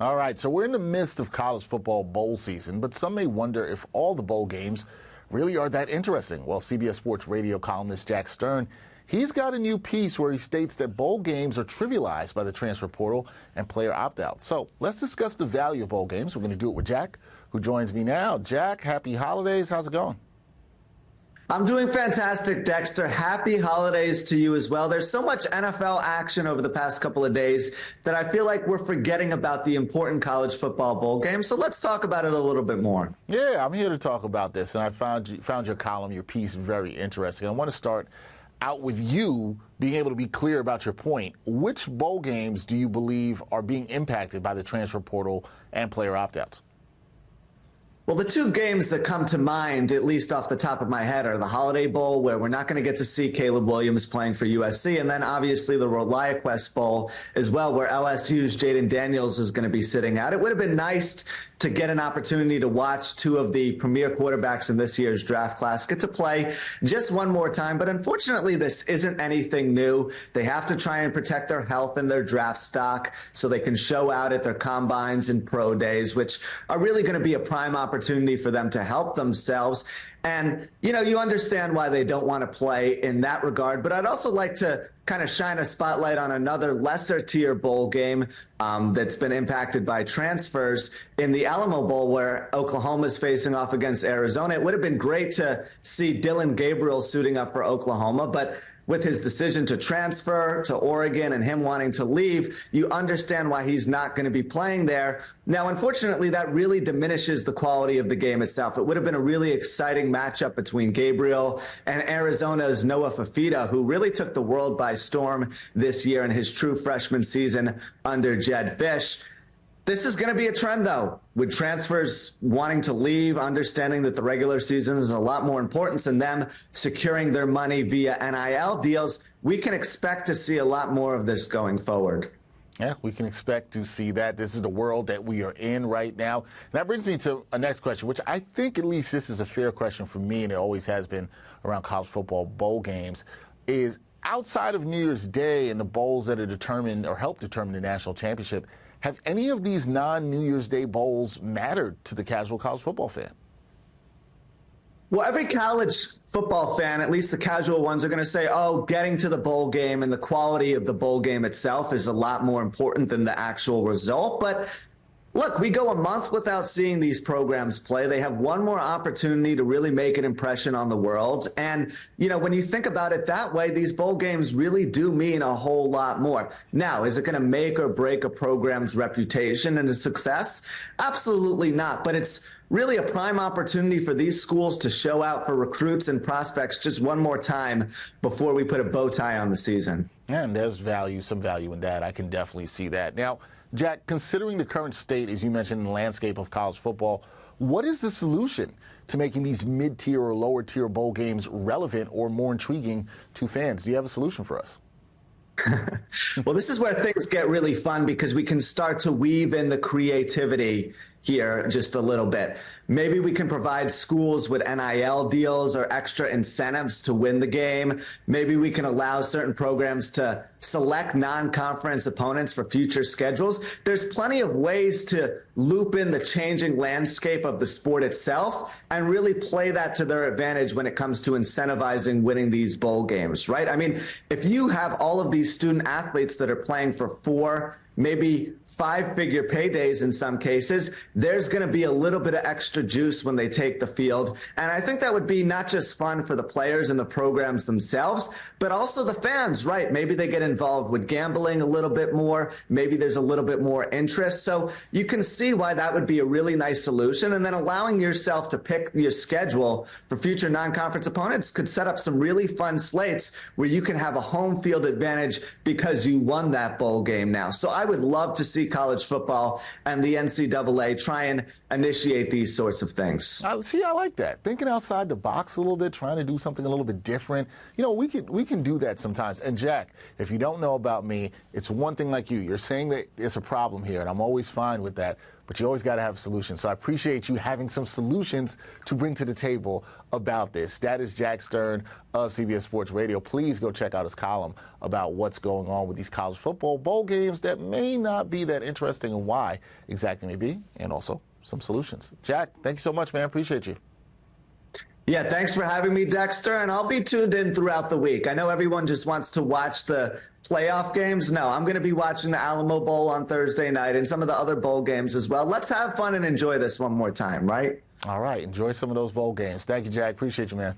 All right, so we're in the midst of college football bowl season, but some may wonder if all the bowl games really are that interesting. Well, CBS Sports radio columnist Jack Stern, he's got a new piece where he states that bowl games are trivialized by the transfer portal and player opt-out. So let's discuss the value of bowl games. We're going to do it with Jack, who joins me now. Jack, happy holidays. How's it going? I'm doing fantastic, Dexter. Happy holidays to you as well. There's so much NFL action over the past couple of days that I feel like we're forgetting about the important college football bowl game. So let's talk about it a little bit more. Yeah, I'm here to talk about this, and I found your column, your piece, very interesting. I want to start out with you being able to be clear about your point. Which bowl games do you believe are being impacted by the transfer portal and player opt-outs? Well, the two games that come to mind, at least off the top of my head, are the Holiday Bowl, where we're not going to get to see Caleb Williams playing for USC, and then obviously the ReliaQuest Bowl as well, where LSU's Jaden Daniels is going to be sitting out. It would have been nice to get an opportunity to watch two of the premier quarterbacks in this year's draft class get to play just one more time. But unfortunately, this isn't anything new. They have to try and protect their health and their draft stock so they can show out at their combines and pro days, which are really going to be a prime opportunity for them to help themselves. And, you know, you understand why they don't want to play in that regard. But I'd also like to kind of shine a spotlight on another lesser tier bowl game that's been impacted by transfers in the Alamo Bowl, where Oklahoma is facing off against Arizona. It would have been great to see Dillon Gabriel suiting up for Oklahoma, but with his decision to transfer to Oregon and him wanting to leave, you understand why he's not going to be playing there. Now, unfortunately, that really diminishes the quality of the game itself. It would have been a really exciting matchup between Gabriel and Arizona's Noah Fafita, who really took the world by storm this year in his true freshman season under Jedd Fisch. This is going to be a trend, though, with transfers wanting to leave, understanding that the regular season is a lot more important than them securing their money via NIL deals. We can expect to see a lot more of this going forward. Yeah, we can expect to see that. This is the world that we are in right now. And that brings me to a next question, which I think at least this is a fair question for me, and it always has been around college football bowl games, is outside of New Year's Day and the bowls that are determined or help determine the national championship, have any of these non-New Year's Day bowls mattered to the casual college football fan? Well, every college football fan, at least the casual ones, are going to say, oh, getting to the bowl game and the quality of the bowl game itself is a lot more important than the actual result. But look, we go a month without seeing these programs play. They have one more opportunity to really make an impression on the world. And, you know, when you think about it that way, these bowl games really do mean a whole lot more. Now, is it going to make or break a program's reputation and its success? Absolutely not. But it's really a prime opportunity for these schools to show out for recruits and prospects just one more time before we put a bow tie on the season. And there's some value in that. I can definitely see that. Now, Jack, considering the current state, as you mentioned, in the landscape of college football, what is the solution to making these mid-tier or lower-tier bowl games relevant or more intriguing to fans? Do you have a solution for us? Well, this is where things get really fun because we can start to weave in the creativity here just a little bit. Maybe we can provide schools with NIL deals or extra incentives to win the game. Maybe we can allow certain programs to select non-conference opponents for future schedules. There's plenty of ways to loop in the changing landscape of the sport itself and really play that to their advantage when it comes to incentivizing winning these bowl games, right? I mean, if you have all of these student athletes that are playing for 4, maybe 5-figure paydays in some cases, there's going to be a little bit of extra juice when they take the field. And I think that would be not just fun for the players and the programs themselves, but also the fans, right? Maybe they get involved with gambling a little bit more. Maybe there's a little bit more interest. So you can see why that would be a really nice solution. And then allowing yourself to pick your schedule for future non-conference opponents could set up some really fun slates where you can have a home field advantage because you won that bowl game now. So I would love to see college football and the NCAA try and initiate these sorts of things. I like that. Thinking outside the box a little bit, trying to do something a little bit different. You know, we can do that sometimes. And Jack, if you don't know about me, it's one thing like you. You're saying that it's a problem here, and I'm always fine with that. but you always got to have solutions. So I appreciate you having some solutions to bring to the table about this. That is Jack Stern of CBS Sports Radio. Please go check out his column about what's going on with these college football bowl games that may not be that interesting and why exactly may be, and also some solutions. Jack, thank you so much, man. Appreciate you. Yeah, thanks for having me, Dexter, and I'll be tuned in throughout the week. I know everyone just wants to watch the playoff games. No, I'm going to be watching the Alamo Bowl on Thursday night and some of the other bowl games as well. Let's have fun and enjoy this one more time, right? All right, enjoy some of those bowl games. Thank you, Jack. Appreciate you, man.